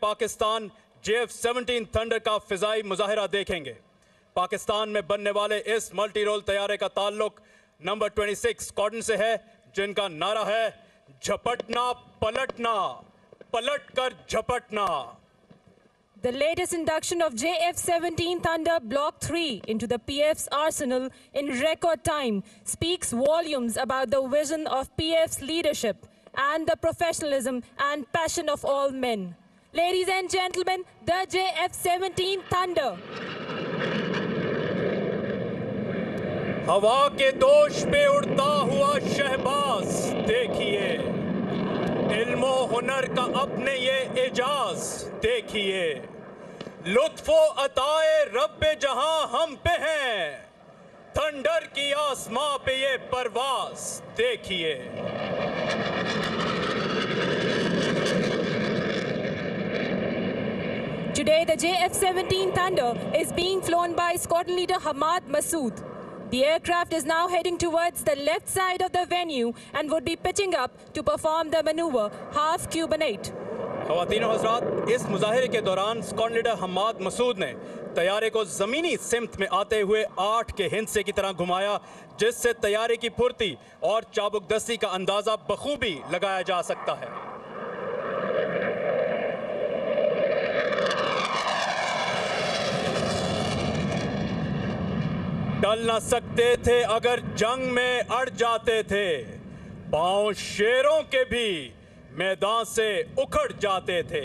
Pakistan JF-17 thunder का फिजाई मुजाहिरा देखेंगे। पाकिस्तान में बनने वाले इस मल्टी रोल तैयारे का ताल्लुक नंबर 26 स्क्वाड्रन से है, जिनका नारा है झपटना पलटना, पलट कर झपटना। The latest induction of JF-17 Thunder Block 3 into the PF's arsenal in record time speaks volumes about the vision of PF's leadership and the professionalism and passion of all men. Ladies and gentlemen, the JF-17 Thunder. हवा के दोष पे उड़ता हुआ शहबाज देखिए, Elmo हुनर का अपने ये एजाज देखिए, लुत्फो अताए रब्बे जहां हम पे हैं, थंडर की आसमां पे ये परवाज देखिए। Today the JF-17 Thunder is being flown by Squadron Leader Hamad Masood. The aircraft is now heading towards the left side of the venue and would be pitching up to perform the maneuver half Cubanate. ख़वातीनो हज़रात, इस मुजाहिरे के दौरान squadron leader Hammad Masood ने तैयारे को ज़मीनी सिमत में आते हुए 8 के हिंसे की तरह घुमाया, जिससे तैयारे की फुर्ती और चाबुकदस्ती का अंदाज़ा बखूबी लगाया जा सकता है। टल न सकते थे अगर जंग में अड़ जाते थे, पांव शेरों के भी मैदान से उखड़ जाते थे।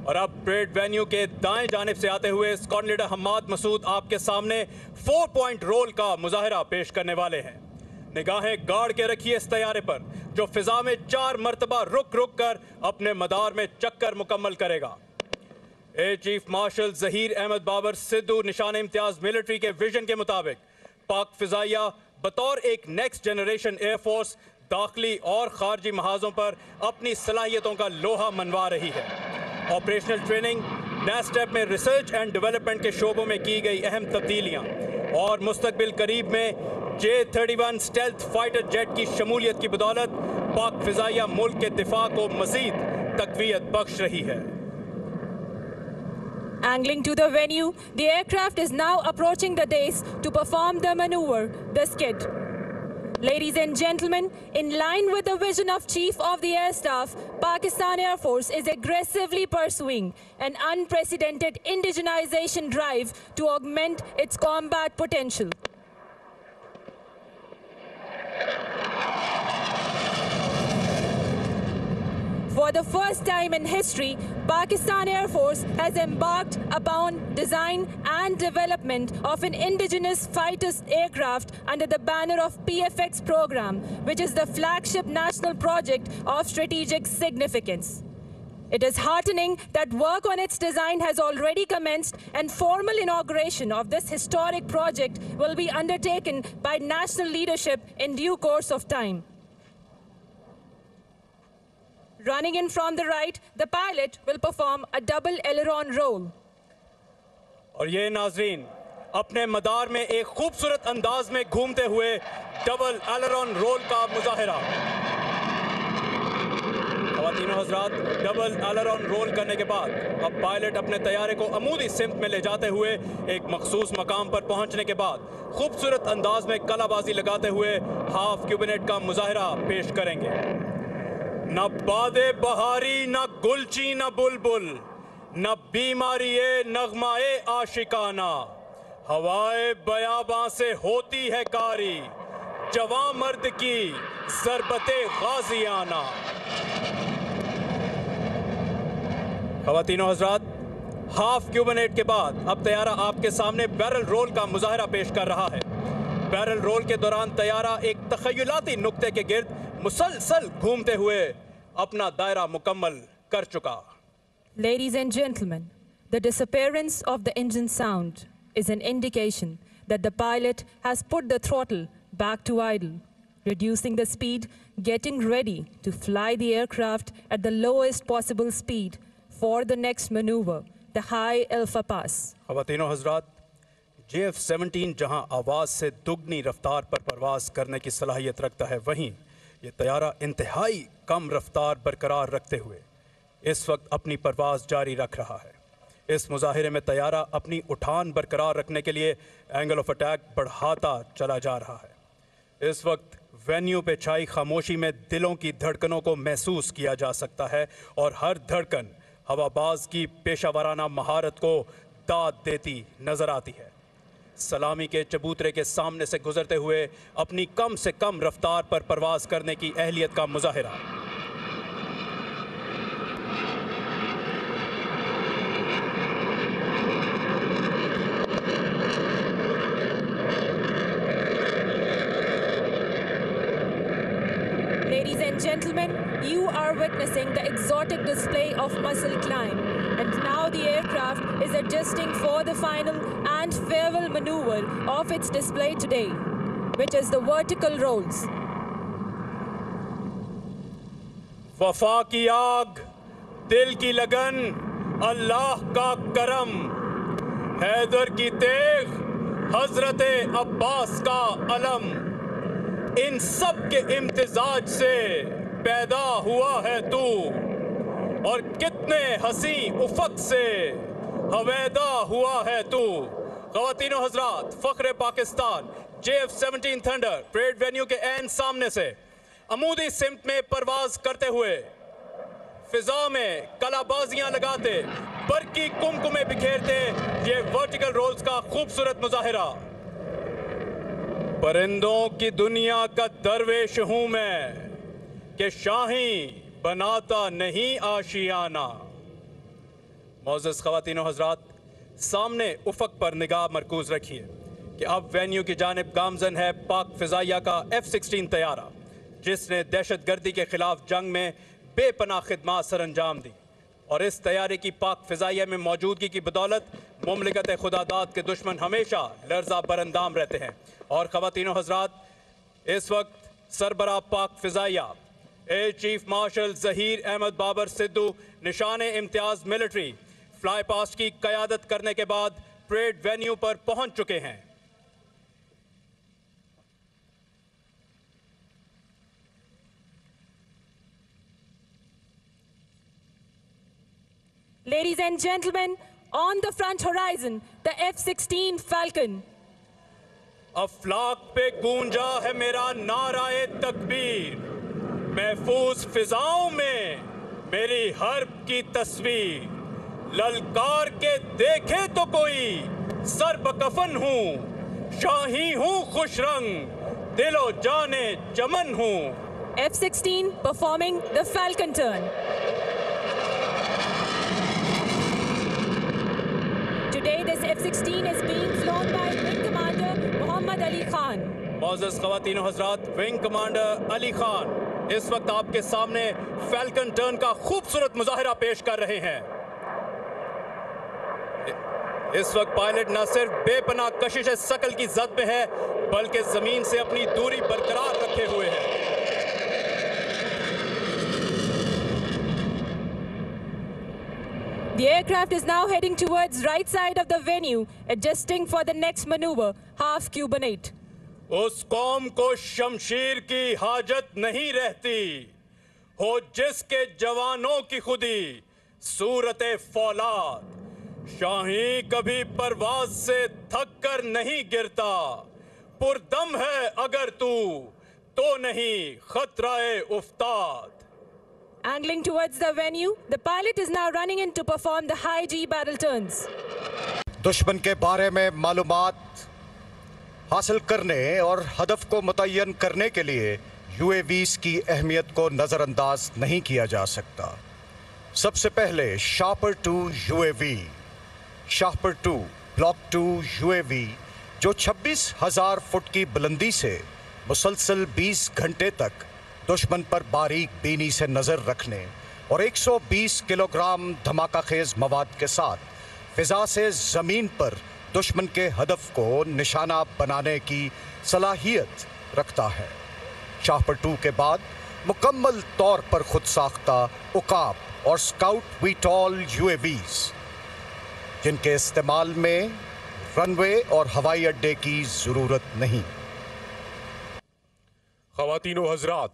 और अब परेड वेन्यू के दाएं जानिब से आते हुए स्क्वाड्रन लीडर हमाद मसूद आपके सामने 4 पॉइंट रोल का मुजाहिरा पेश करने वाले हैं। निगाहें गाड़ के रखिए इस तैयारे पर, जो फिजा में 4 मरतबा रुक रुक कर अपने मदार में चक्कर मुकम्मल करेगा। Air chief marshal Zaheer Ahmed Babar Sidhu Nishan Imtiaz military के विजन के मुताबिक पाक फिजाइया बतौर एक नेक्स्ट जनरेशन एयरफोर्स दाखिली और खारजी महाजों पर अपनी सलाहियतों का लोहा मनवा रही है। ऑपरेशनल ट्रेनिंग, नेस्टेप में रिसर्च एंड डेवलपमेंट के शोबों में की गई अहम तब्दीलियाँ और मुस्तकबिल करीब में J-31 स्टेल्थ फाइटर जेट की शमूलियत की बदौलत पाक फिजाइया मुल्क के दिफा को मजीद तकवीयत बख्श रही है। Angling to the venue, the aircraft is now approaching the dais to perform the maneuver, the skid. Ladies and gentlemen, in line with the vision of Chief of the Air Staff, Pakistan Air Force is aggressively pursuing an unprecedented indigenization drive to augment its combat potential. For the first time in history, Pakistan Air Force has embarked upon design and development of an indigenous fighter aircraft under the banner of PFX program, which is the flagship national project of strategic significance. It is heartening that work on its design has already commenced, and formal inauguration of this historic project will be undertaken by national leadership in due course of time. Running in from the right, the pilot will perform a double aileron roll. और ये नाजरीन अपने मदार में एक खूबसूरत अंदाज में घूमते हुए डबल aileron रोल का मुजाहिरा। ख़वातीनो हज़रात, डबल aileron रोल करने के बाद अब पायलट अपने तैयारे को अमूदी सिमत में ले जाते हुए एक मखसूस मकाम पर पहुंचने के बाद खूबसूरत अंदाज में कलाबाजी लगाते हुए हाफ क्यूबिनेट का मुजाहिरा पेश करेंगे। न बादे बहारी, न गुलची, न बुलबुल, न बीमारी नगमाए आशिकाना, हवाए बयाबां से होती है कारी, जवां मर्द की ज़रबते गाजियाना। ख़वातीनो हज़रात, हाफ क्यूबिनेट के बाद अब तैयारा आपके सामने बैरल रोल का मुजाहिरा पेश कर रहा है। बैरल रोल के दौरान तैयारा एक तख़य्युलाती नुक्ते के गिर्द मुसलसल घूमते हुए अपना दायरा मुकम्मल कर चुका। Ladies and gentlemen, the disappearance of the engine sound is an indication that the pilot has put the throttle back to idle, reducing the speed, getting ready to fly the aircraft at the lowest possible speed for the next maneuver, the high Alpha Pass. ख़वातीनो Hazrat, JF-17 जहां आवाज़ से दुगनी रफ्तार पर परवाज़ करने की सलाहियत रखता है, वहीं ये तैयारा इंतहाई कम रफ्तार बरकरार रखते हुए इस वक्त अपनी परवाज़ जारी रख रहा है। इस मुजाहिरे में तैयारा अपनी उठान बरकरार रखने के लिए एंगल ऑफ अटैक बढ़ाता चला जा रहा है। इस वक्त वेन्यू पे छाई खामोशी में दिलों की धड़कनों को महसूस किया जा सकता है और हर धड़कन हवाबाज की पेशावराना महारत को दाद देती नजर आती है। सलामी के चबूतरे के सामने से गुजरते हुए अपनी कम से कम रफ्तार पर परवाज करने की अहलियत का मुजाहिरा। Ladies and gentlemen, you are witnessing the exotic display of muscle climb. And now the aircraft is adjusting for the final and farewell maneuver of its display today, which is the vertical rolls. वफा की आग, दिल की लगन, अल्लाह का करम, हैदर की तेग, हजरत अब्बास का अलम, इन सब के इम्तिजाज से पैदा हुआ है तू और कितने हसी उफक से हवैदा हुआ है तू। ख़वातीनो हज़रात, फ़ख्र Pakistan JF-17 thunder parade venue के ऐन सामने से अमूदी सिमत में परवाज करते हुए फिजा में कलाबाजियां लगाते, बरकी कुमकुमे बिखेरते ये वर्टिकल रोल्स का खूबसूरत मुजाहिरा। परिंदों की दुनिया का दरवेश हूं मैं कि शाही बनाता नहीं आशियाना। मोअज़्ज़ज़ ख़वातीनो हज़रात, सामने उफ़क़ पर निगाह मरकूज़ रखिए कि अब वेन्यू की जानिब गामज़न है पाक फ़िज़ाइया का F-16 तैयारा, जिसने दहशतगर्दी के ख़िलाफ़ जंग में बेपनाह खिदमात सर अंजाम दी और इस तैयारे की पाक फ़िज़ाइया में मौजूदगी की बदौलत मुमलिकत खुदादाद के दुश्मन हमेशा लर्ज़ा बरंदाम रहते हैं। और ख़वातीनो हज़रात, इस वक्त सरबरा पाक फ़िज़ाइया air chief marshal Zaheer Ahmed Babar Sidhu निशान इम्तियाज़ मिलिट्री फ्लाई पास्ट की क़यादत करने के बाद परेड वेन्यू पर पहुंच चुके हैं। Ladies and gentlemen, on the front horizon, the F-16 Falcon. अफलाक पे गूंजा है मेरा नाराए तकबीर, महफूज फिजाओं में मेरी हर्ब की तस्वीर, ललकार के देखे तो कोई सर बकफन हूँ, शाही हूँ खुश रंग, दिलो जाने चमन हूँ। F-16 performing the Falcon turn. Today this F-16 is being flown by Wing Commander Mohammad Ali Khan. मोअज़्ज़ज़ ख़वातीनो Hazrat, wing commander Ali Khan इस वक्त आपके सामने फैल्कन टर्न का खूबसूरत मुजाहिरा पेश कर रहे हैं। इस वक्त पायलट न सिर्फ बेपनाह कशिश सकल की जद में है, बल्कि जमीन से अपनी दूरी बरकरार रखे हुए है। The aircraft is now heading towards right side of the venue, adjusting for the next maneuver, half cubanate. उस कौम को शमशीर की हाजत नहीं रहती, हो जिसके जवानों की खुदी सूरत फौलाद, शाही कभी परवाज से थक कर नहीं गिरता, पुरदम है अगर तू तो नहीं खतराए उफ्ताद। Angling towards the venue, the pilot is now running in to perform the high G barrel turns. दुश्मन के बारे में मालूमात हासिल करने और हदफ को मुतय्यन करने के लिए UAVs की अहमियत को नज़रअंदाज नहीं किया जा सकता। सबसे पहले शापर 2 UAV, शापर 2 ब्लॉक 2 UAV जो 26,000 फुट की बुलंदी से मुसलसल 20 घंटे तक दुश्मन पर बारीक बीनी से नज़र रखने और 120 किलोग्राम धमाका खेज मवाद के साथ फिजा से ज़मीन पर दुश्मन के हदफ को निशाना बनाने की सलाहियत रखता है। शापर 2 के बाद मुकम्मल तौर पर खुद साख्ता उकाब और स्काउट वीटॉल UAVs, जिनके इस्तेमाल में रनवे और हवाई अड्डे की ज़रूरत नहीं। ख़वातीनो हज़रात,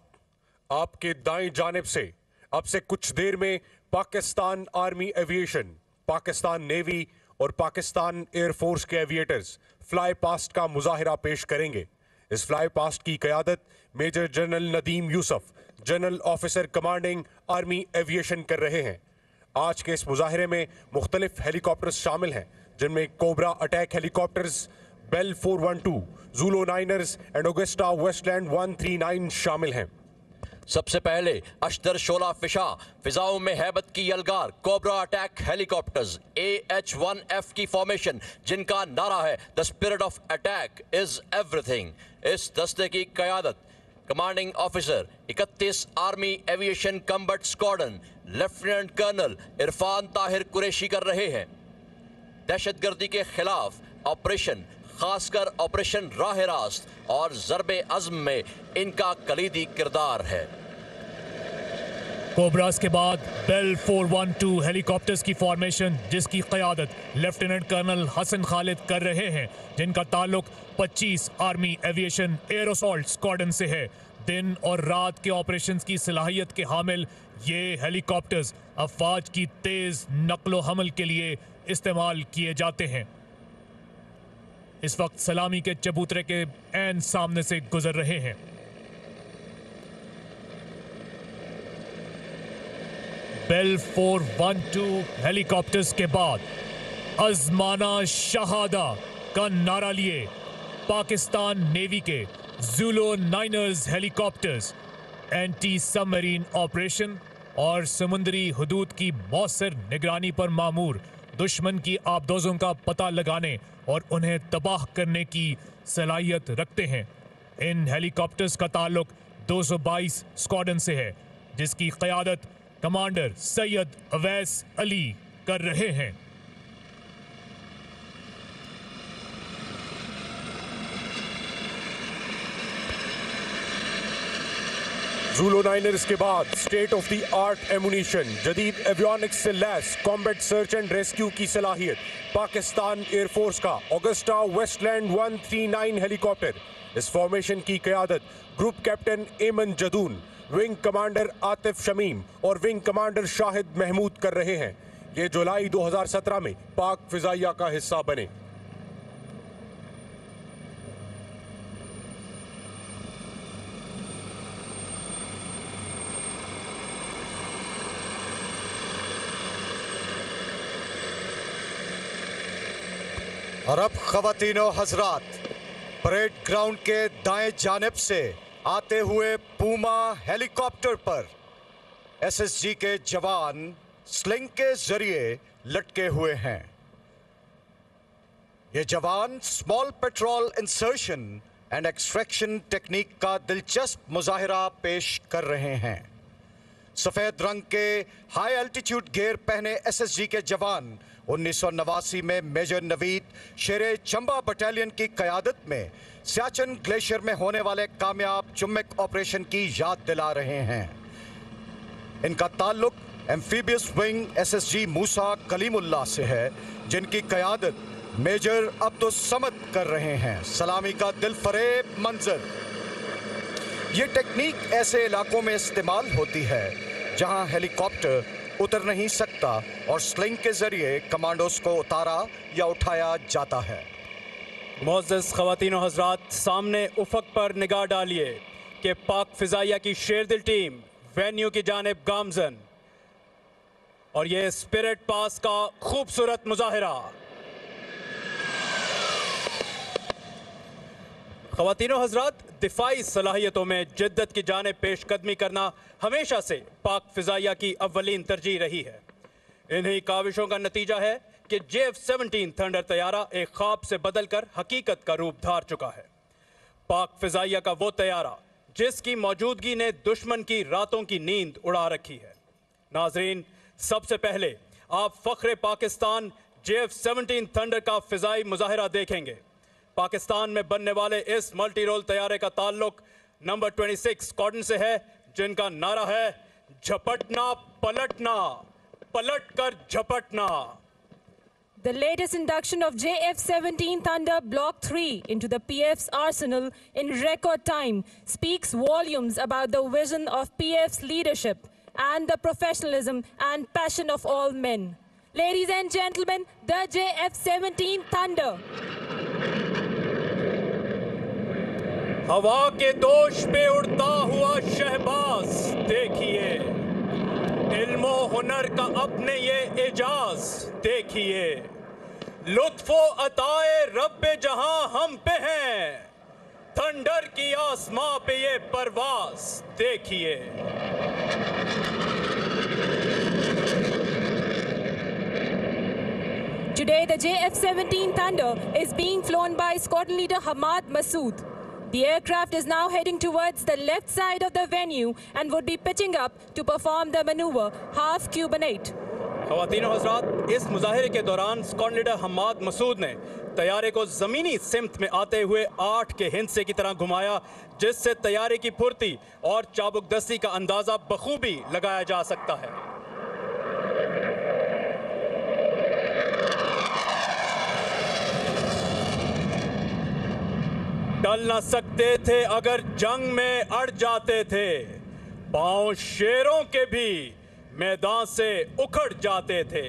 आपके दाएं जानिब से अब से कुछ देर में Pakistan army aviation, Pakistan navy और पाकिस्तान एयरफोर्स के एविएटर्स फ्लाई पास्ट का मुजाहिरा पेश करेंगे। इस फ्लाई पास्ट की क़यादत major general Nadeem Yusuf, general officer commanding army aviation कर रहे हैं। आज के इस मुजाहिरे में मुख्तलिफ हेलीकॉप्टर्स शामिल हैं, जिनमें cobra attack helicopters, bell 412, Zulu niners and Agusta Westland 139 शामिल हैं। सबसे पहले अश्तर शोला फिशा फिजाओं में हैबत की यलगार कोबरा अटैक हेलीकॉप्टर्स AH-1F की फॉर्मेशन, जिनका नारा है the spirit of attack is everything. इस दस्ते की क़यादत commanding officer 31 army aviation combat squadron lieutenant colonel Irfan Tahir Qureshi कर रहे हैं। दहशतगर्दी के खिलाफ ऑपरेशन, खासकर ऑपरेशन राह रास्त और ज़रबे अज़्म में इनका कलीदी किरदार है। कोबरास के बाद बेल 412 हेलीकॉप्टर्स की फॉर्मेशन, जिसकी क़यादत लेफ्टिनेंट कर्नल हसन खालिद कर रहे हैं, जिनका ताल्लुक 25 army aviation air assault squadron से है। दिन और रात के ऑपरेशंस की सलाहियत के हामिल ये हेलीकॉप्टर्स अफवाज की तेज़ नक्लो हमल के लिए इस्तेमाल किए जाते हैं। इस वक्त सलामी के चबूतरे के ऐन सामने से गुजर रहे हैं। बेल 412 हेलीकॉप्टर्स के बाद अज़माना शहादा का नारा लिए पाकिस्तान नेवी के ज़ूलो नाइनर्स हेलीकॉप्टर्स एंटी सबमरीन ऑपरेशन और समुद्री हुदूद की मौसर निगरानी पर मामूर दुश्मन की आबदोज़ों का पता लगाने और उन्हें तबाह करने की सलाहियत रखते हैं। इन हेलीकॉप्टर्स का ताल्लुक 222 स्क्वाड्रन से है, जिसकी क़यादत कमांडर सैयद अवैस अली कर रहे हैं। ज़ूलो नाइनर्स के बाद state of the art ammunition, जदीद एवियोनिक्स से lace combat search and rescue की सलाहियत, पाकिस्तान एयरफोर्स का ऑगस्टा वेस्टलैंड 139 हेलीकॉप्टर। इस फॉर्मेशन की क़यादत ग्रुप कैप्टन एमन जदून, विंग कमांडर आतिफ शमीम और विंग कमांडर शाहिद महमूद कर रहे हैं। ये जुलाई 2017 में पाक फिजाइया का हिस्सा बने। और अब ख़वातीनो हजरात, परेड ग्राउंड के दाएं जानिब से आते हुए पूमा हेलीकॉप्टर पर SSG के जवान स्लिंग के जरिए लटके हुए हैं। ये जवान small petrol insertion and extraction technique का दिलचस्प मुजाहिरा पेश कर रहे हैं। सफेद रंग के हाई एल्टीट्यूड गियर पहने SSG के जवान 1989 में मेजर नवीद शेरे चंबा बटालियन की क़यादत में सियाचिन ग्लेशियर में होने वाले कामयाब चुम्बक ऑपरेशन की याद दिला रहे हैं। इनका ताल्लुक एम्फीबियस विंग SSG मूसा कलीमुल्लाह से है, जिनकी क़यादत मेजर अब्दुल समद कर रहे हैं। सलामी का दिलफरेब मंजर। ये टेक्निक ऐसे इलाकों में इस्तेमाल होती है जहां हेलीकॉप्टर उतर नहीं सकता और स्लिंग के जरिए कमांडोज को उतारा या उठाया जाता है। मोअज़्ज़ज़ ख़वातीनो हज़रात, सामने उफ़क़ पर निगाह डालिए कि पाक फ़िज़ाइया की शेरदिल टीम वेन्यू की जानिब गामज़न, और ये स्पिरिट पास का खूबसूरत मुज़ाहिरा। ख़वातीनो हज़रात, दिफाई सलाहियतों में जिद्दत की जानिब पेशकदमी करना हमेशा से पाक फ़िज़ाइया की अव्वलीन तरजीह रही है। इन्हीं काविशों का नतीजा है कि JF-17 थंडर तैयारा एक ख्वाब से बदलकर हकीकत का रूप धार चुका है। पाक फ़िज़ाइया का वो तैयारा जिसकी मौजूदगी ने दुश्मन की रातों की नींद उड़ा रखी है। नाजरीन, सबसे पहले आप फ़ख्र पाकिस्तान JF-17 थंडर का फ़िज़ाई मुज़ाहिरा देखेंगे। पाकिस्तान में बनने वाले इस मल्टी रोल तैयारे का ताल्लुक नंबर 26 स्क्वाड्रन से है, जिनका नारा है झपटना पलटना, पलट कर झपटना। The latest induction of JF-17 Thunder Block 3 into the PF's arsenal in record time speaks volumes about the vision of PF's leadership and the professionalism and passion of all men. Ladies and gentlemen, the JF-17 Thunder. हवा के दोष पे उड़ता हुआ शहबाज देखिए, Elmo हुनर का अपने ये एजाज देखिए, लुत्फो अताए रब्बे जहां हम पे हैं, थंडर की आसमां पे ये परवाज देखिए। Today, the JF-17 Thunder is being flown by Squadron Leader Hamad Masood. The aircraft is now heading towards the left side of the venue and would be pitching up to perform the maneuver half Cubanate. ख़वातीन और हज़रात, इस मुज़ाहिरे के दौरान squadron leader Hammad Masood ने तैयारे को ज़मीनी सिमत में आते हुए 8 के हिंसे की तरह घुमाया, जिससे तैयारे की फुर्ती और चाबुकदस्ती का अंदाज़ा बखूबी लगाया जा सकता है। टल न सकते थे अगर जंग में अड़ जाते थे, पांव शेरों के भी मैदान से उखड़ जाते थे।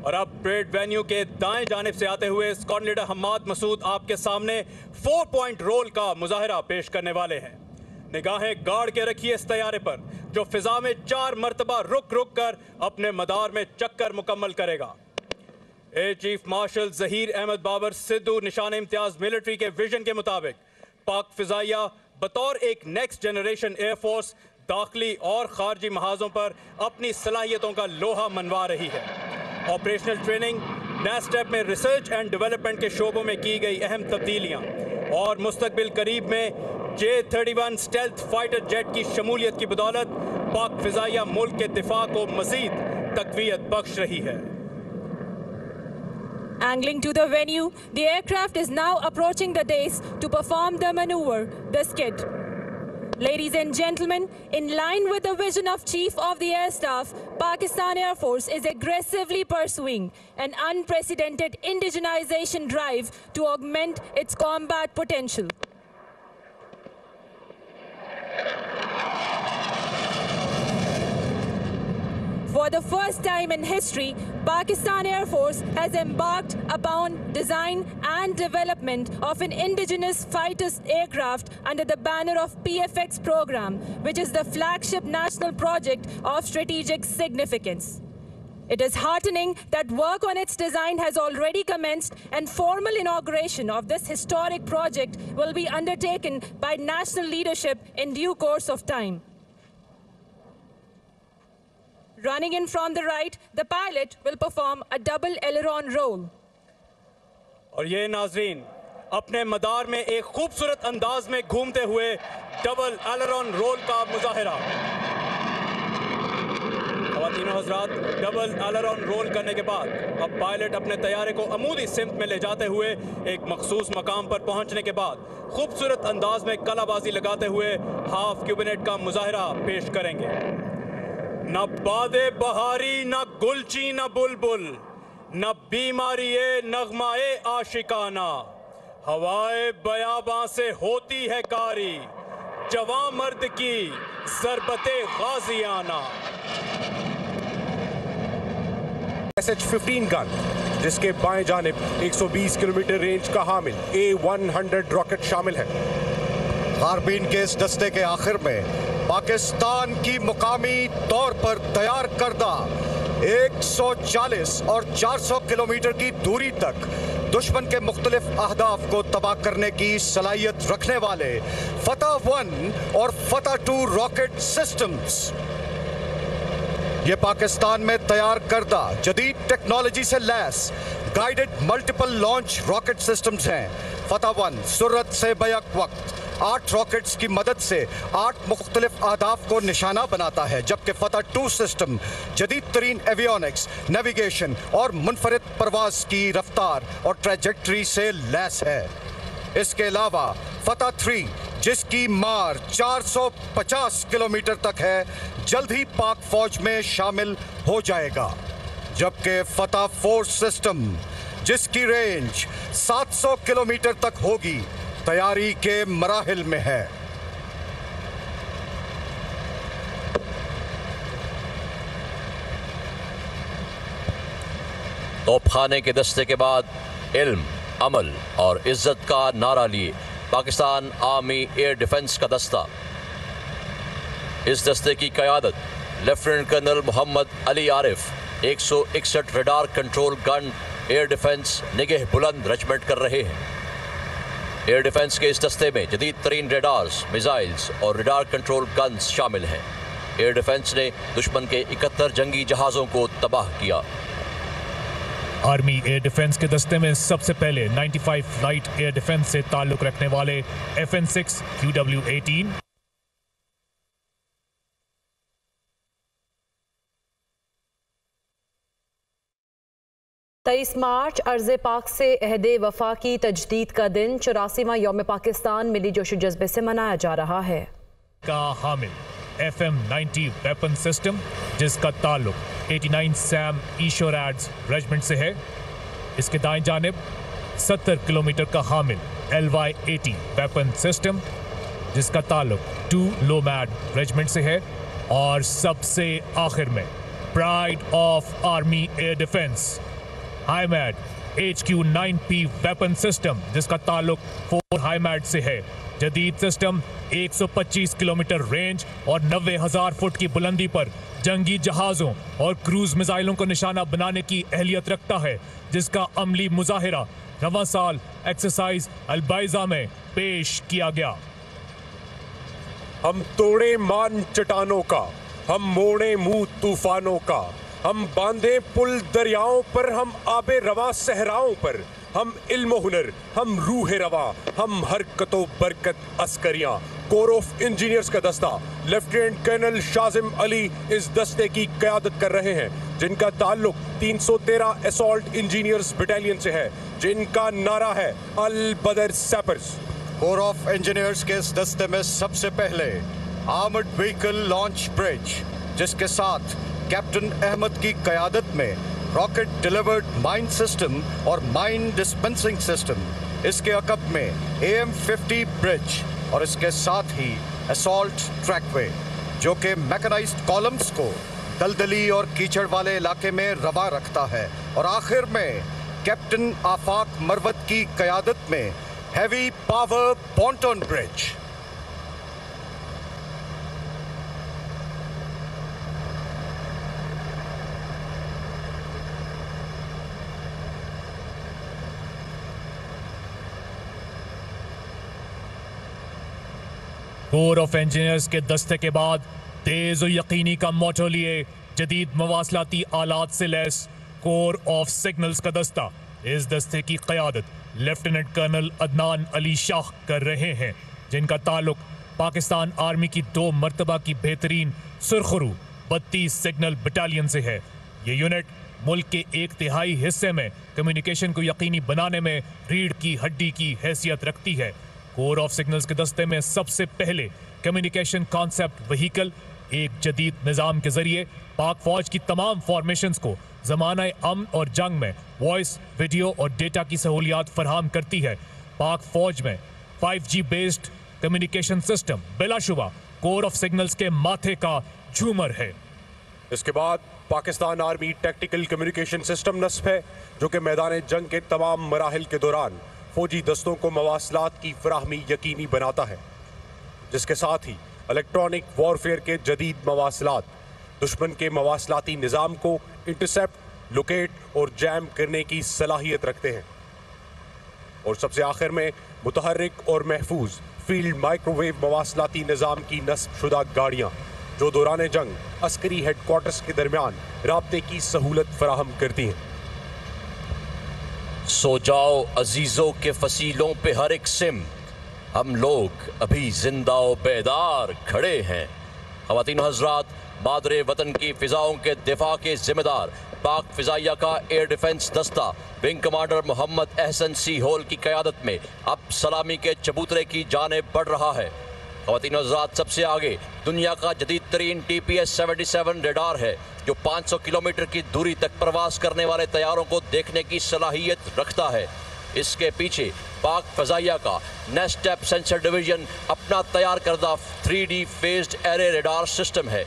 और अब परेड वेन्यू के दाएं जानिब से आते हुए स्क्वाड्रन लीडर हमाद मसूद आपके सामने 4 पॉइंट रोल का मुजाहिरा पेश करने वाले हैं। निगाहें गाड़ के रखिए इस तैयारे पर, जो फिजा में 4 मरतबा रुक रुक कर अपने मदार में चक्कर मुकम्मल करेगा। Air chief marshal Zaheer Ahmed Babar Sidhu Nishan Imtiaz military के विजन के मुताबिक पाक फिजाइया बतौर एक नेक्स्ट जनरेशन एयरफोर्स दाखिली और खारजी महाजों पर अपनी सलाहियतों का लोहा मनवा रही है। ऑपरेशनल ट्रेनिंग, नेस्टेप में रिसर्च एंड डेवलपमेंट के शोबों में की गई अहम तब्दीलियाँ और मुस्तकबिल करीब में J-31 स्टेल्थ फाइटर जेट की शमूलियत की बदौलत पाक फिजाइया मुल्क के दिफा को मजीद तकवीयत बख्श रही है। Angling to the venue, the aircraft is now approaching the dais to perform the maneuver, the skid. Ladies and gentlemen, in line with the vision of Chief of the Air Staff, Pakistan Air Force is aggressively pursuing an unprecedented indigenization drive to augment its combat potential. For the first time in history, Pakistan Air Force has embarked upon design and development of an indigenous fighter aircraft under the banner of PFX program, which is the flagship national project of strategic significance. It is heartening that work on its design has already commenced, and formal inauguration of this historic project will be undertaken by national leadership in due course of time. Running in from the right, the pilot will perform a double aileron roll. और ये नाजरीन अपने मदार में एक खूबसूरत अंदाज में घूमते हुए डबल एलेरॉन रोल का मुजाहिरा। ख़वातीन और हज़रात, डबल एलेरॉन रोल करने के बाद अब पायलट अपने तैयारे को अमूदी सिमत में ले जाते हुए एक मखसूस मकाम पर पहुंचने के बाद खूबसूरत अंदाज में कलाबाजी लगाते हुए हाफ क्यूबिनेट का मुजाहिरा पेश करेंगे। न बादे बहारी, न गुलची, न बुलबुल, न बीमारी नगमाए आशिकाना, हवाए बयाबां से होती है कारी, जवां मर्द की ज़रबते गाजियाना। SH-15 गन, जिसके बाएं जानिब 120 किलोमीटर रेंज का हामिल A-100 रॉकेट शामिल है। कारबीन के इस दस्ते के आखिर में पाकिस्तान की मुकामी तौर पर तैयार करदा 140 और 400 किलोमीटर की दूरी तक दुश्मन के मुख्तलिफ अहदाफ को तबाह करने की सलाहियत रखने वाले फतह 1 और फतह 2 रॉकेट सिस्टम्स, ये पाकिस्तान में तैयार करदा जदीद टेक्नोलॉजी से लैस guided multiple launch rocket systems हैं। फतह 1 सुरत से बैक वक्त 8 रॉकेट्स की मदद से 8 मुख्तलिफ अहदाफ को निशाना बनाता है, जबकि फतह 2 सिस्टम जदीद तरीन एवियोनिक्स, नेविगेशन और मुनफरिद परवाज की रफ्तार और ट्रैजेक्टरी से लैस है। इसके अलावा फतह 3, जिसकी मार 450 किलोमीटर तक है, जल्द ही पाक फौज में शामिल हो जाएगा, जबकि फतह 4 सिस्टम, जिसकी रेंज 700 किलोमीटर तक होगी, तैयारी के मराहिल में है। तोपखाने के दस्ते के बाद इल्म, अमल और इज्जत का नारा लिए पाकिस्तान आर्मी एयर डिफेंस का दस्ता। इस दस्ते की क़यादत lieutenant colonel Mohammad Ali Arif 161 radar control gun air defence निगह बुलंद रेजिमेंट कर रहे हैं। एयर डिफेंस के इस दस्ते में जदीद तरीन रेडार्स, मिसाइल्स और रडार कंट्रोल गन्स शामिल हैं। एयर डिफेंस ने दुश्मन के 71 जंगी जहाज़ों को तबाह किया। आर्मी एयर डिफेंस के दस्ते में सबसे पहले 95 लाइट एयर डिफेंस से ताल्लुक रखने वाले FN-6 QW-18 23 मार्च अर्ज़ पाक से अहदे वफा की तजदीद का दिन 84वां यौम पाकिस्तान मिली जोश जज्बे से मनाया जा रहा है। का हामिल FM-90 वेपन सिस्टम जिसका ताल्लुक 89 सैम ईशोरैड्स रेजिमेंट से है। इसके दाएं जानिब 70 किलोमीटर का हामिल LY-80 वेपन सिस्टम जिसका ताल्लुक 2 लोमैड रेजिमेंट से है। और सबसे आखिर में pride of army air defence HIMAD HQ-9P weapon system जिसका ताल्लुक 4 हाईमैड से है। जदीद सिस्टम 125 किलोमीटर रेंज और 90,000 फुट की बुलंदी पर जंगी जहाज़ों और क्रूज मिसाइलों को निशाना बनाने की अहलियत रखता है, जिसका अमली मुजाहिरा रवां साल एक्सरसाइज अलबाइजा में पेश किया गया। हम तोड़े मान चट्टानों का, हम मोड़े मुंह तूफानों का, हम बांधे पुल दरियाओं पर, हम आबे रवा सहराओं पर, हम इल्म हुनर, हम रूह रवा, हम हरकतो बरकत अस्करियां। कोर ऑफ इंजीनियर्स का दस्ता लेफ्टिनेंट कर्नल शाजिम अली इस दस्ते की क़यादत कर रहे हैं, जिनका ताल्लुक 313 असॉल्ट इंजीनियर्स बटालियन से है, जिनका नारा है अल बदर सैपर्स। कोर ऑफ इंजीनियर्स के इस दस्ते में सबसे पहले आर्मर्ड व्हीकल लॉन्च ब्रिज, जिसके साथ कैप्टन अहमद की क़यादत में रॉकेट डिलीवर्ड माइन सिस्टम और माइन डिस्पेंसिंग सिस्टम, इसके अकब में AM-50 ब्रिज और इसके साथ ही असॉल्ट ट्रैकवे, जो कि मैकेनाइज्ड कॉलम्स को दलदली और कीचड़ वाले इलाके में रवा रखता है। और आखिर में कैप्टन आफाक मरवत की क़यादत में heavy power pontoon bridge. Corps of engineers के दस्ते के बाद तेज और यकीनी का मोटो लिए जदीद मवासलाती आलात से लैस कोर ऑफ सिग्नल्स का दस्ता, इस दस्ते की क़यादत लेफ्टिनेंट कर्नल अदनान अली शाह कर रहे हैं, जिनका ताल्लुक पाकिस्तान आर्मी की 2 मरतबा की बेहतरीन सुरखरू 32 सिग्नल बटालियन से है। ये यूनिट मुल्क के 1/3 हिस्से में कम्युनिकेशन को यकीनी बनाने में रीढ़ की हड्डी की हैसियत रखती है। कोर ऑफ सिग्नल्स के दस्ते में सबसे पहले कम्युनिकेशन कॉन्सेप्ट व्हीकल एक जदीद निज़ाम के जरिए पाक फौज की तमाम फॉर्मेशंस को ज़माना अमन और जंग में वॉइस, वीडियो और डेटा की सहूलियात फराहम करती है। पाक फौज में 5G बेस्ड कम्युनिकेशन सिस्टम बिलाशुबा कोर ऑफ सिग्नल्स के माथे का झूमर है। इसके बाद Pakistan army tactical communication system नस्ब है, जो कि मैदान जंग के तमाम मराहिल के दौरान फौजी दस्तों को मवासलात की फराहमी यकीनी बनाता है, जिसके साथ ही इलेक्ट्रॉनिक वॉरफेयर के जदीद मवासलात दुश्मन के मवासलाती निज़ाम को इंटरसेप्ट, लोकेट और जैम करने की सलाहियत रखते हैं। और सबसे आखिर में मुतहर्रिक और महफूज फील्ड माइक्रोवेव मवासलाती निज़ाम की नस्ब शुदा गाड़ियाँ, जो दौरान जंग अस्करी हेडक्वार्टर्स के दरमियान राब्ते की सहूलत फराहम करती हैं। सो जाओ अजीजों के फसीलों पे हर एक सिम, हम लोग अभी जिंदा और बेदार खड़े हैं। ख़वातीन हज़रात, मादरे वतन की फ़िज़ाओं के दिफा के ज़िम्मेदार पाक फ़िज़ाइया का एयर डिफेंस दस्ता विंग कमांडर मोहम्मद अहसन सी होल की क़यादत में अब सलामी के चबूतरे की जानिब बढ़ रहा है। ख़वातीन हज़रात, सबसे आगे दुनिया का जदीद तरीन TPS-77 रेडार है, जो 500 किलोमीटर की दूरी तक प्रवास करने वाले तैयारों को देखने की सलाहियत रखता है। इसके पीछे पाक फ़ज़ाइया का नेस्टेप सेंसर डिवीजन अपना तैयार करदा 3D phased array radar system है।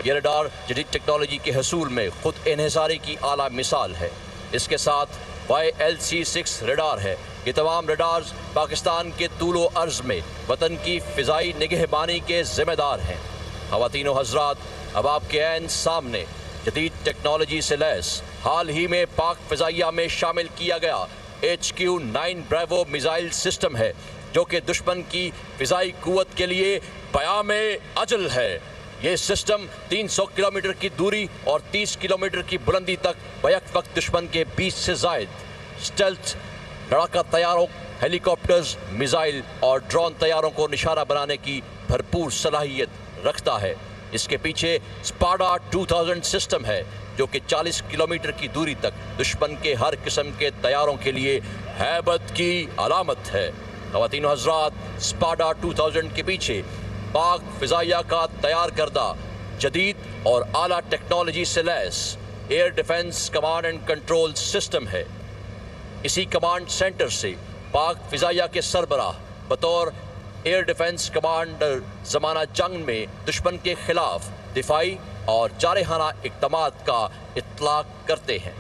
यह रेडार जदीद टेक्नोलॉजी के हसूल में खुद इन्हिसारी की आला मिसाल है। इसके साथ YLC-6 रडार है। ये तमाम रडार्स पाकिस्तान के तूलो अर्ज में वतन की फ़िज़ाई निगहबानी के ज़िम्मेदार हैं। ख़वातीन व हज़रात, अब आपके ऐन सामने जदीद टेक्नोलॉजी से लैस हाल ही में पाक फ़िज़ाइया में शामिल किया गया HQ-9 ब्रेवो मिसाइल सिस्टम है, जो कि दुश्मन की फ़िज़ाई क़ुव्वत के लिए क़याम अजल है। ये सिस्टम 300 किलोमीटर की दूरी और 30 किलोमीटर की बुलंदी तक बैक वक्त दुश्मन के 20 से ज़ायद स्टेल्थ लड़ाका तैयारों, हेलीकॉप्टर्स, मिसाइल और ड्रोन तैयारों को निशाना बनाने की भरपूर सलाहियत रखता है। इसके पीछे स्पाडा 2000 सिस्टम है, जो कि 40 किलोमीटर की दूरी तक दुश्मन के हर किस्म के तैयारों के लिए हैबत की अलामत है। ख़वातीन व हज़रात, स्पाडा 2000 के पीछे पाक फ़िज़ाइया का तैयार करदा जदीद और आला टेक्नोलॉजी से लैस air defence command and control system है। इसी कमांड सेंटर से पाक फ़िज़ाइया के सरबराह बतौर एयर डिफेंस कमांडर ज़माना जंग में दुश्मन के खिलाफ दिफाई और जारहाना इक़दामात का इत्तलाक़ करते हैं।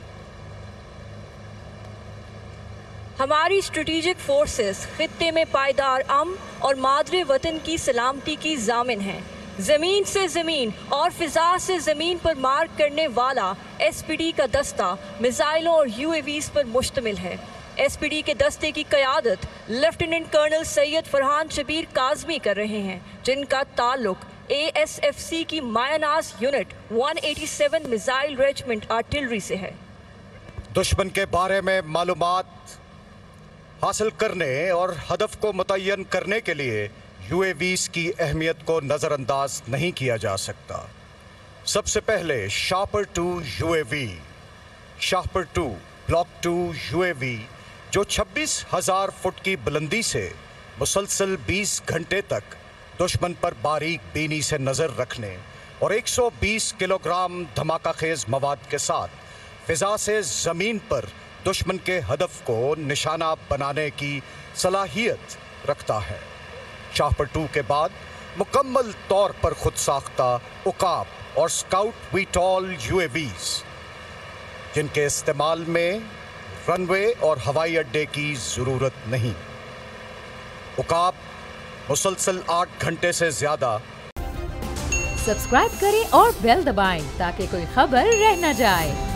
हमारी स्ट्रेटेजिक फोर्सेस खित्ते में पायदार अमन और मादरे वतन की सलामती की जामिन हैं। ज़मीन से ज़मीन और फ़िज़ा से ज़मीन पर मार करने वाला SPD का दस्ता मिसाइलों और UAVs पर मुश्तमिल है। SPD के दस्ते की क़यादत लेफ्टिनेंट कर्नल सैयद फरहान शबीर काज़मी कर रहे हैं, जिनका ताल्लुक ASFC की मायानाज़ यूनिट 187 मिसाइल रेजिमेंट आर्टिलरी से है। दुश्मन के बारे में मालूमात हासिल करने और हदफ को मुतय्यन करने के लिए UAVs की अहमियत को नज़रअंदाज नहीं किया जा सकता। सबसे पहले शापर 2 UAV, शापर 2 ब्लॉक 2 UAV, जो 26,000 फुट की बुलंदी से मुसलसल 20 घंटे तक दुश्मन पर बारीक बीनी से नज़र रखने और 120 किलोग्राम धमाका खेज मवाद के साथ फ़िज़ा से ज़मीन पर दुश्मन के हदफ को निशाना बनाने की सलाहियत रखता है। शापर 2 के बाद मुकम्मल तौर पर खुद साख्ता उकाब और स्काउट वीटॉल UAVs, जिनके इस्तेमाल में रनवे और हवाई अड्डे की ज़रूरत नहीं। उकाब मुसलसल 8 घंटे से ज़्यादा। सब्सक्राइब करें और बेल दबाएं ताकि कोई खबर रह न जाए।